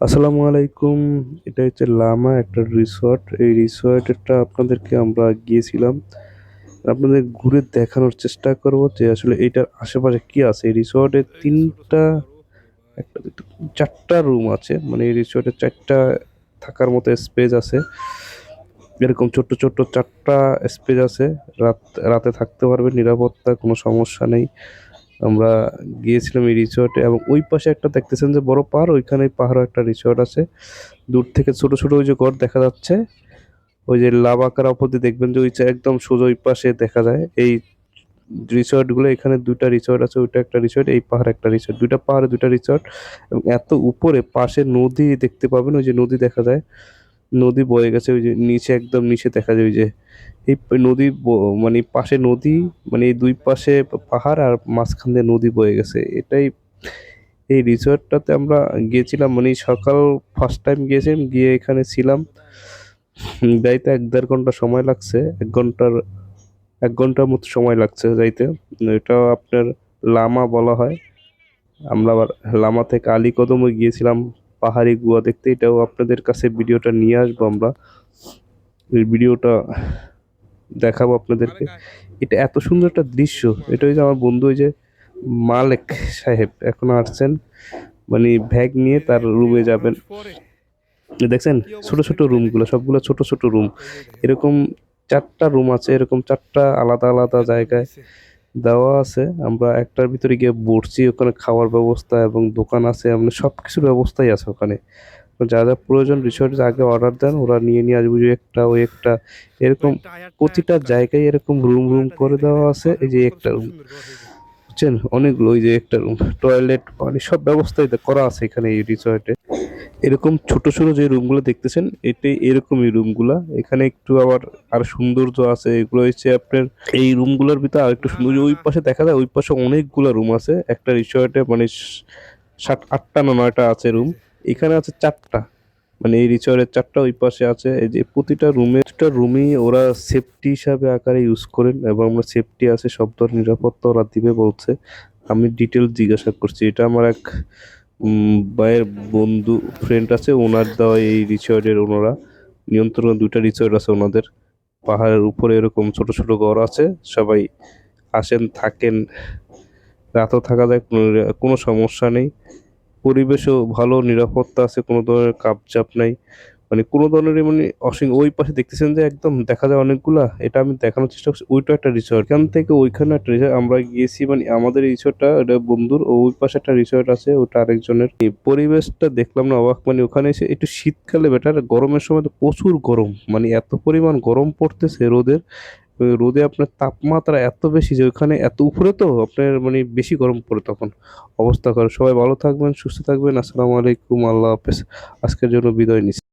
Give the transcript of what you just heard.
আসসালামু আলাইকুম। এটা হচ্ছে লামা একটা রিসর্ট। এই রিসর্টটা আপনাদেরকে আমরা গিয়েছিলাম। আপনাদের ঘুরে দেখানোর চেষ্টা করব যে আসলে এইটার আশেপাশে কি আছে। এই রিসর্টে ৩টা, একটা, ২টা, ৪টা রুম আছে। মানে এই রিসর্টে ৪টা থাকার মতো স্পেস আছে। এরকম ছোট্ট, ছোট্ট ৪টা স্পেস আছে। রাত রাতে থাকতে পারবেন, নিরাপত্তা কোনো সমস্যা নেই। আমরা গিয়েছিলাম এই রিসর্টে এবং ওই পাশে একটা দেখতেছেন যে বড় পাহাড়, ওইখানে পাহাড়ও একটা রিসর্ট আছে। দূর থেকে ছোট ছোট ওই যে ঘর দেখা যাচ্ছে, ওই যে লাভাকার অপর দিয়ে দেখবেন যে ওই যে একদম সোজা ওই পাশে দেখা যায় এই রিসর্ট গুলো। এখানে 2টা রিসর্ট আছে, ওইটা একটা রিসর্ট, এই পাহাড় একটা রিসর্ট, 2টা পাহাড়ে 2টা রিসর্ট। এবং এত উপরে পাশে নদী দেখতে পাবেন, ওই যে নদী দেখা যায়, নদী বয়ে গেছে ওই যে নিচে, একদম নিচে দেখা যায় ওই যে এই নদী মানে পাশে নদী, মানে এই দুই পাশে পাহাড় আর মাঝখান দিয়ে নদী বয়ে গেছে। এটাই এই রিসর্টটাতে আমরা গিয়েছিলাম। মানে সকাল ফার্স্ট টাইম গিয়েছিলাম, গিয়ে এখানে ছিলাম। যাইতে ১-১.৫ ঘন্টা সময় লাগছে, ১ ঘন্টার মতো সময় লাগছে যাইতে। এটা আপনার লামা বলা হয়। আমরা আবার লামা থেকে আলীকদমে গিয়েছিলাম পাহাড়ি গুহা দেখতে। এটাও আপনাদের কাছে ভিডিওটা নিয়ে আসবো আমরা। এই ভিডিওটা দেখাবো আপনাদেরকে। এটা এত সুন্দর একটা দৃশ্য। এটা ওই যে আমার বন্ধু, ওই যে মালেক সাহেব এখন আসছেন, মানে ব্যাগ নিয়ে তার রুমে যাবেন। দেখছেন ছোট ছোট রুমগুলো, সবগুলো ছোট ছোট রুম। এরকম 4টা রুম আছে, এরকম 4টা আলাদা আলাদা জায়গায় দেওয়া আছে। আমরা একটার ভিতরে গিয়ে বসছি, ওখানে খাওয়ার ব্যবস্থা এবং দোকান আছে, মানে সব কিছুর ব্যবস্থাই আছে ওখানে। যা যা প্রয়োজন রিসোর্টে আগে অর্ডার দেন, ওরা নিয়ে নিয়ে আসবে। ওই একটা ওই একটা এরকম প্রতিটা জায়গায় এরকম রুম রুম করে দেওয়া আছে। এই যে একটা রুম, বুঝছেন, অনেকগুলো। ওই যে একটা রুম, টয়লেট, পানি, সব ব্যবস্থাই করা আছে এখানে এই রিসর্টে। এরকম ছোট ছোট যে রুমগুলো দেখতেছেন, এটাই এরকমই রুমগুলা। এখানে একটু আবার আর সৌন্দর্য আছে। এগুলো হচ্ছে আপনার এই রুমগুলোর ভিতরে আর একটু সুন্দর। ওই পাশে দেখা যায়, ওই পাশে অনেকগুলা রুম আছে একটা রিসর্টে, মানে 7, 8টা না 9টা আছে রুম। এখানে আছে 4টা। মানে এই রিসর্টের 4টা, ওই পাশে আছে। এই যে প্রতিটা রুমই ওরা সেফটি হিসাবে আকারে ইউজ করেন এবং আমরা সেফটি আছে, সব ধরনের নিরাপত্তা ওরা দিবে বলছে। আমি ডিটেল জিজ্ঞাসা করছি। এটা আমার এক ভাইয়ের বন্ধু, ফ্রেন্ড আছে, ওনার দেওয়া এই রিসর্টের ওনারা নিয়ন্ত্রণে। 2টা রিসর্ট আছে ওনাদের। পাহাড়ের উপরে এরকম ছোট ছোট ঘর আছে। সবাই আসেন, থাকেন, রাতও থাকা যায়, কোনো সমস্যা নেই। পরিবেশও ভালো, নিরাপত্তা আছে, কোনো ধরনের কাপচাপ নাই, মানে কোনো ধরনের, মানে ওই পাশে দেখতেছেন যে একদম দেখা যায় অনেকগুলা। এটা আমি দেখানোর চেষ্টা করছি। ওইটা একটা রিসর্ট, এখান থেকে ওইখানে একটা রিসর্ট আমরা গিয়েছি। মানে আমাদের রিসর্টটা এটা বন্ধুর, ওই পাশে একটা রিসর্ট আছে, ওটা আরেকজনের। এই পরিবেশটা দেখলাম না অবাক, মানে ওখানে এসে একটু শীতকালে বেটার। গরমের সময় তো প্রচুর গরম, মানে এত পরিমাণ গরম পড়তেছে রোদের। ওই রোদে আপনার তাপমাত্রা এত বেশি যে ওখানে এত উপরে তো আপনার মানে বেশি গরম পড়ে তখন। অবস্থা খারাপ। সবাই ভালো থাকবেন, সুস্থ থাকবেন। আসসালামু আলাইকুম, আল্লাহ হাফেজ। আজকের জন্য বিদায় নিচ্ছি।